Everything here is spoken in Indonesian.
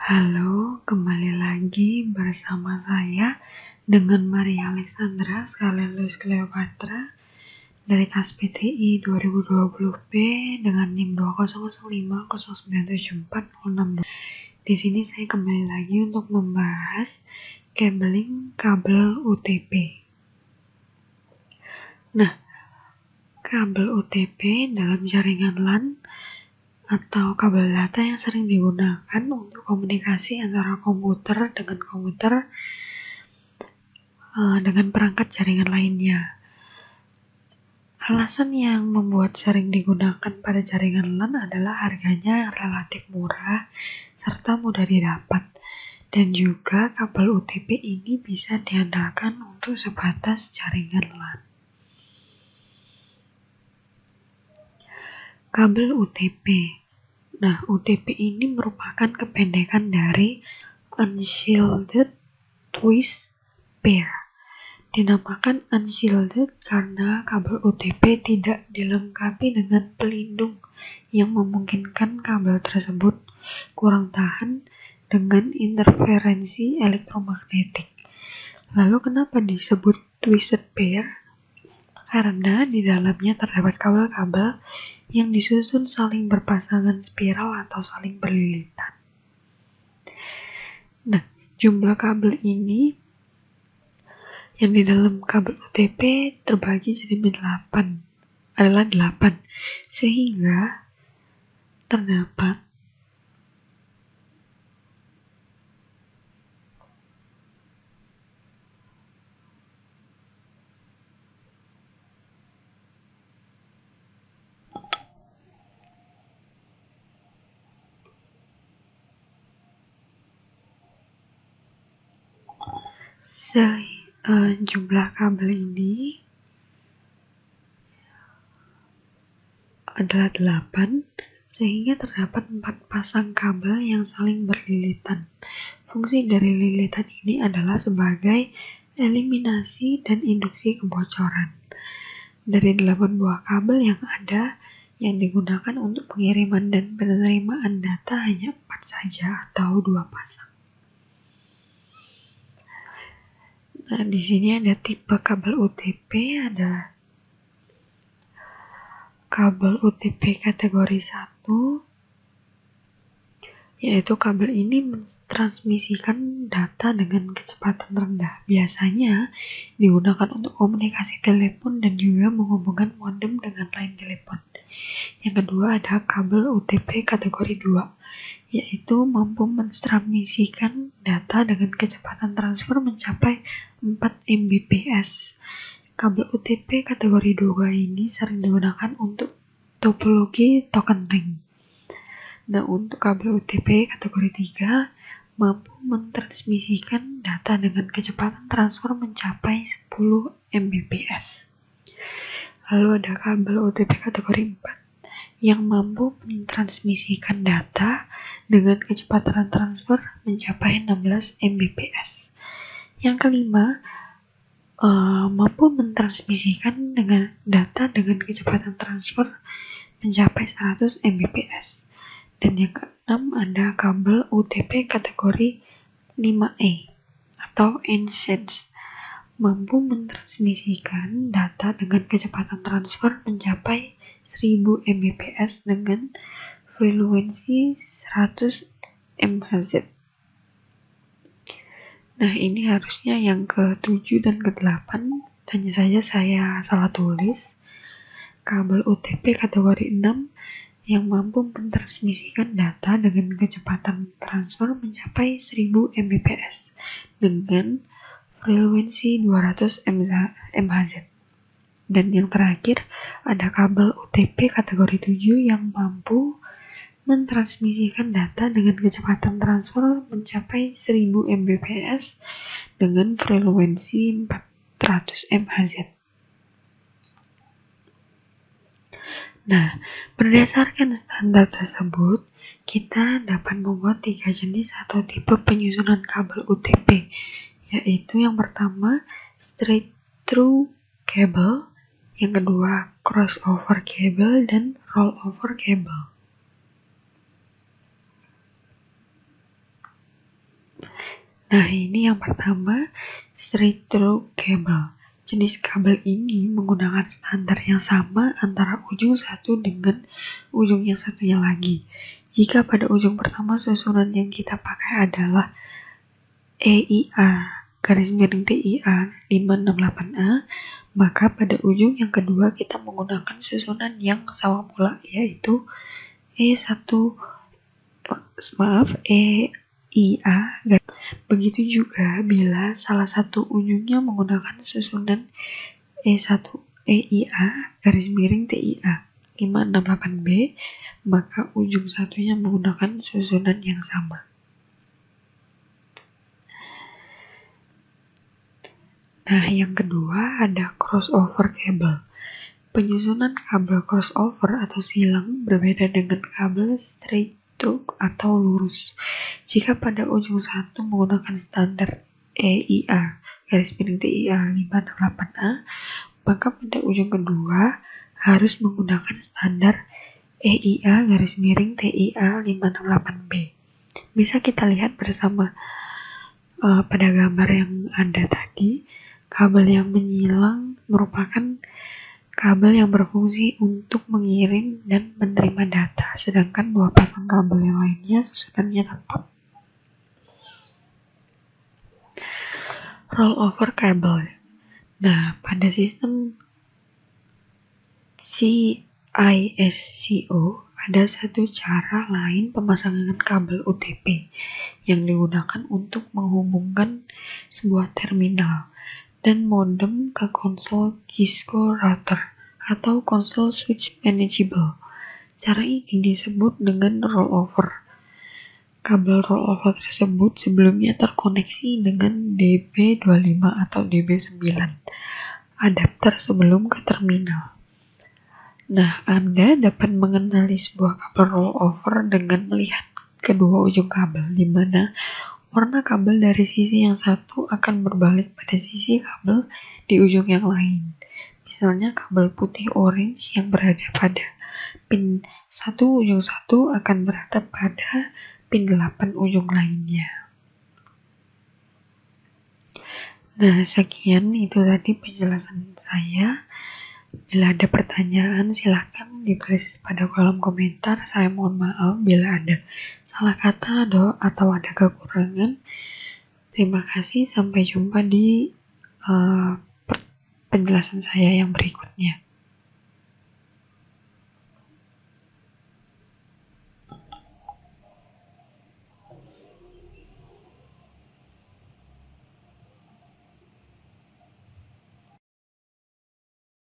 Halo, kembali lagi bersama saya dengan Maria Alexandra sekalian Luis Cleopatra dari kelas PTI 2020B dengan NIM 20050974062. Di sini saya kembali lagi untuk membahas cabling kabel UTP. Nah, kabel UTP dalam jaringan LAN atau kabel data yang sering digunakan untuk komunikasi antara komputer dengan komputer dengan perangkat jaringan lainnya. Alasan yang membuat sering digunakan pada jaringan LAN adalah harganya relatif murah serta mudah didapat, dan juga kabel UTP ini bisa diandalkan untuk sebatas jaringan LAN. Kabel UTP. Nah, UTP ini merupakan kependekan dari Unshielded Twist Pair. Dinamakan unshielded karena kabel UTP tidak dilengkapi dengan pelindung yang memungkinkan kabel tersebut kurang tahan dengan interferensi elektromagnetik. Lalu kenapa disebut twisted pair? Karena di dalamnya terdapat kabel-kabel yang disusun saling berpasangan spiral atau saling berlilitan. Nah, jumlah kabel ini yang di dalam kabel UTP terbagi jadi 8, sehingga terdapat jumlah kabel ini adalah 8, sehingga terdapat 4 pasang kabel yang saling berlilitan. Fungsi dari lilitan ini adalah sebagai eliminasi dan induksi kebocoran. Dari 8 buah kabel yang ada, yang digunakan untuk pengiriman dan penerimaan data hanya 4 saja atau 2 pasang. Nah, di sini ada tipe kabel UTP, ada kabel UTP kategori 1, yaitu kabel ini mentransmisikan data dengan kecepatan rendah. Biasanya digunakan untuk komunikasi telepon dan juga menghubungkan modem dengan line telepon. Yang kedua ada kabel UTP kategori 2, yaitu mampu mentransmisikan data dengan kecepatan transfer mencapai 4 Mbps. Kabel UTP kategori 2 ini sering digunakan untuk topologi token ring. Nah, untuk kabel UTP kategori 3 mampu mentransmisikan data dengan kecepatan transfer mencapai 10 Mbps. Lalu ada kabel UTP kategori 4 yang mampu mentransmisikan data dengan kecepatan transfer mencapai 16 Mbps. Yang kelima, mampu mentransmisikan dengan data dengan kecepatan transfer mencapai 100 Mbps. Dan yang keenam ada kabel UTP kategori 5E atau EnSense, mampu mentransmisikan data dengan kecepatan transfer mencapai 1000 Mbps dengan frekuensi 100 MHz. Nah, ini harusnya yang ke-7 dan ke-8, hanya saja saya salah tulis. Kabel UTP kategori 6 yang mampu mentransmisikan data dengan kecepatan transfer mencapai 1000 Mbps dengan frekuensi 200 MHz. Dan yang terakhir ada kabel UTP kategori 7 yang mampu mentransmisikan data dengan kecepatan transfer mencapai 1000 Mbps dengan frekuensi 400 MHz. Nah, berdasarkan standar tersebut, kita dapat membuat 3 jenis atau tipe penyusunan kabel UTP, yaitu yang pertama straight through cable, yang kedua crossover cable, dan rollover cable. Nah, ini yang pertama, straight through cable. Jenis kabel ini menggunakan standar yang sama antara ujung satu dengan ujung yang satunya lagi. Jika pada ujung pertama susunan yang kita pakai adalah EIA garis miring TIA 568A, maka pada ujung yang kedua kita menggunakan susunan yang sama pula, yaitu EIA. Begitu juga bila salah satu ujungnya menggunakan susunan EIA garis miring TIA 568B, maka ujung satunya menggunakan susunan yang sama. Nah, yang kedua ada crossover cable. Penyusunan kabel crossover atau silang berbeda dengan kabel straight through atau lurus. Jika pada ujung satu menggunakan standar EIA garis miring TIA 568A, maka pada ujung kedua harus menggunakan standar EIA garis miring TIA 568B. Bisa kita lihat bersama pada gambar yang ada tadi, kabel yang menyilang merupakan kabel yang berfungsi untuk mengirim dan menerima data, sedangkan dua pasang kabel yang lainnya susunannya tetap. Rollover cable. Nah, pada sistem CISCO ada satu cara lain pemasangan kabel UTP yang digunakan untuk menghubungkan sebuah terminal dan modem ke konsol Cisco router atau konsol switch manageable. Cara ini disebut dengan rollover. Kabel rollover tersebut sebelumnya terkoneksi dengan DB25 atau DB9 adapter sebelum ke terminal. Nah, Anda dapat mengenali sebuah kabel rollover dengan melihat kedua ujung kabel, di mana warna kabel dari sisi yang satu akan berbalik pada sisi kabel di ujung yang lain. Misalnya kabel putih orange yang berada pada pin 1 ujung 1 akan berada pada pin 8 ujung lainnya. Nah, sekian itu tadi penjelasan saya. Bila ada pertanyaan, silahkan ditulis pada kolom komentar. Saya mohon maaf bila ada salah kata atau ada kekurangan. Terima kasih, sampai jumpa di penjelasan saya yang berikutnya.